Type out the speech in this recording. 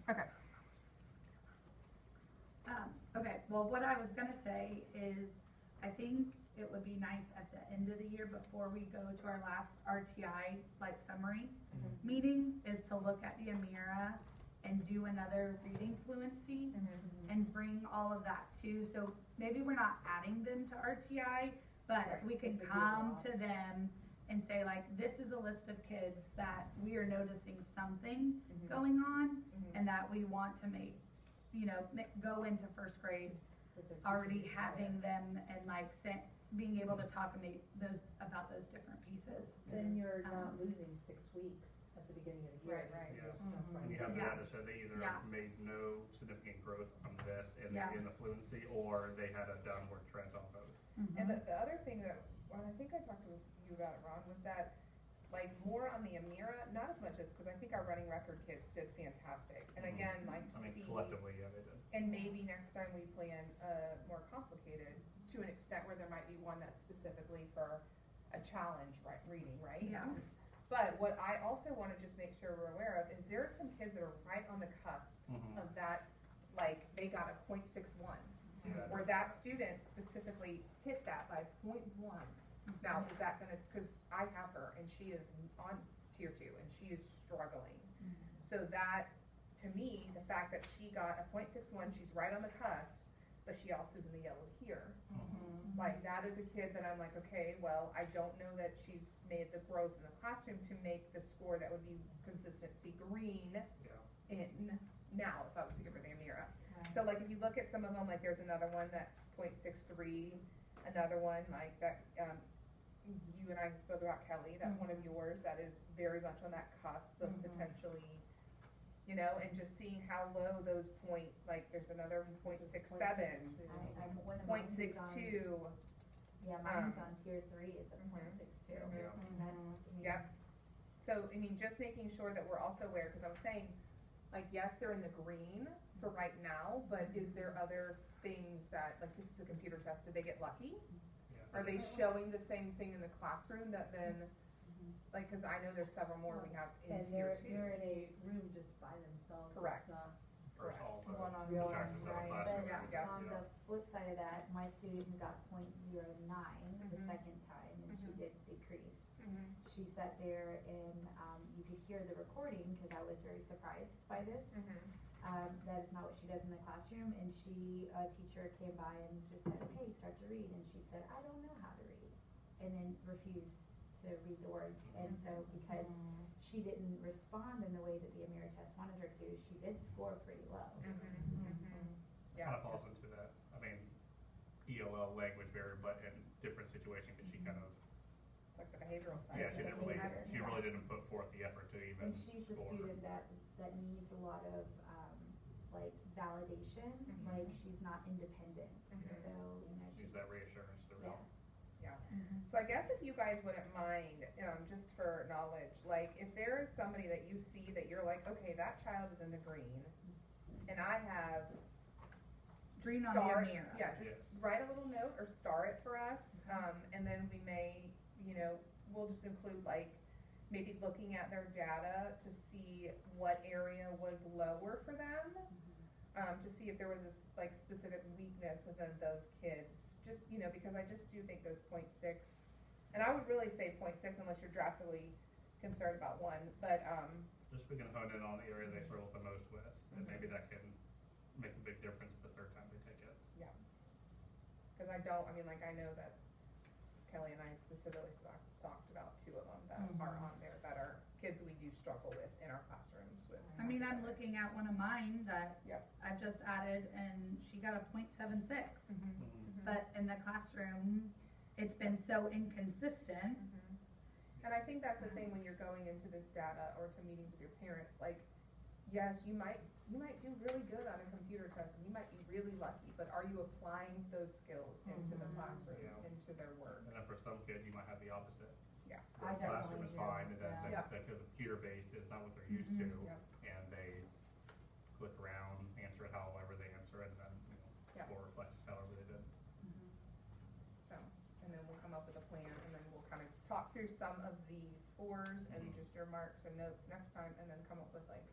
Okay. Okay, well, what I was gonna say is, I think it would be nice at the end of the year before we go to our last RTI, like summary meeting, is to look at the Amira and do another reading fluency and bring all of that too. So maybe we're not adding them to RTI, but Right. we can come to them and say like, this is a list of kids that we are noticing something going on and that we want to make, you know, go into first grade already having them and like being able to talk about those different pieces. Then you're not losing 6 weeks at the beginning of the year. Right. Yeah. Right. And you have the Yeah. data show they either Yeah. made no significant growth on this in Yeah. the fluency, or they had a downward trend on both. And the other thing that, well, I think I talked to you about it, Ron, was that, like, more on the Amira, not as much as, because I think our running record kids did fantastic. And again, like, I to mean, see, collectively, yeah, they did. and maybe next time we plan more complicated, to an extent where there might be one that's specifically for a challenge, right, reading, right? Yeah. But what I also want to just make sure we're aware of is there are some kids that are right on the cusp of that, like, they got a .61. Yeah. Where that student specifically hit that by .1. Now, is that gonna, because I have her and she is on tier 2 and she is struggling. So that, to me, the fact that she got a .61, she's right on the cusp, but she also is in the yellow here. Like, that is a kid that I'm like, okay, well, I don't know that she's made the growth in the classroom to make the score that would be consistency green in now, if I was to give her the Amira. So like, if you look at some of them, like there's another one that's .63, another one like that, you and I spoke about Kelly, that one of yours that is very much on that cusp of potentially, you know, and just seeing how low those like there's another .67, I'm one of mine's is on- .62. Yeah, mine's on tier 3 is a .62. Yeah. And that's, I mean, Yep. So, I mean, just making sure that we're also aware, because I was saying, like, yes, they're in the green for right now, but is there other things that, like, this is a computer test, did they get lucky? Yeah. Are they showing the same thing in the classroom that then, like, because I know there's several more we have in And tier they're 2. in a room just by themselves. Correct. It's, Versus all the One on distractions one, of the right. classroom. Yeah. But Yeah. on the flip side of that, my student who got .09 the second time, and she did decrease. She sat there and you could hear the recording, because I was very surprised by this. That is not what she does in the classroom, and a teacher came by and just said, okay, start to read, and she said, I don't know how to read, and then refused to read the words. And so because she didn't respond in the way that the Amira test wanted her to, she did score pretty low. Yeah. Kind of falls into that, I mean, ELL language barrier, but in different situation, because she kind of, It's like the behavioral side. yeah, she Yeah. really didn't put forth the effort to even And she's a score. student that needs a lot of, like, validation, like, she's not independent, so, you know, Needs she's, that reassurance throughout. Yeah. So I guess if you guys wouldn't mind, just for knowledge, like if there is somebody that you see that you're like, okay, that child is in the green, and I have Green on the star, Amira. yeah, just Yes. write a little note or star it for us, and then we may, you know, we'll just include like maybe looking at their data to see what area was lower for them. To see if there was a like specific weakness within those kids, just, you know, because I just do think those .6, and I would really say .6 unless you're drastically concerned about one, but Just we can hone in on the area they struggle the most with, and maybe that can make a big difference the third time they take it. because I mean, like, I know that Kelly and I specifically talked about 2 of them that are on there that are kids we do struggle with in our classrooms with. I mean, I'm looking at one of mine that Yep. I've just added, and she got a .76. Mm-hmm. But in the classroom, it's been so inconsistent. And I think that's the thing when you're going into this data or to meetings with your parents, like, yes, you might do really good on a computer test and you might be really lucky, but are you applying those skills into the classroom, Yeah. into their work? And then for some kids, you might have the opposite. Yeah. Where I the classroom is definitely do, fine, and then yeah. the computer-based is not what they're used to, Yep. and they click around, answer it however they answer it, and then, you know, Yeah. score reflects however they did. So, and then we'll come up with a plan and then we'll kind of talk through some of the scores and just your marks and notes next time, and then come up with like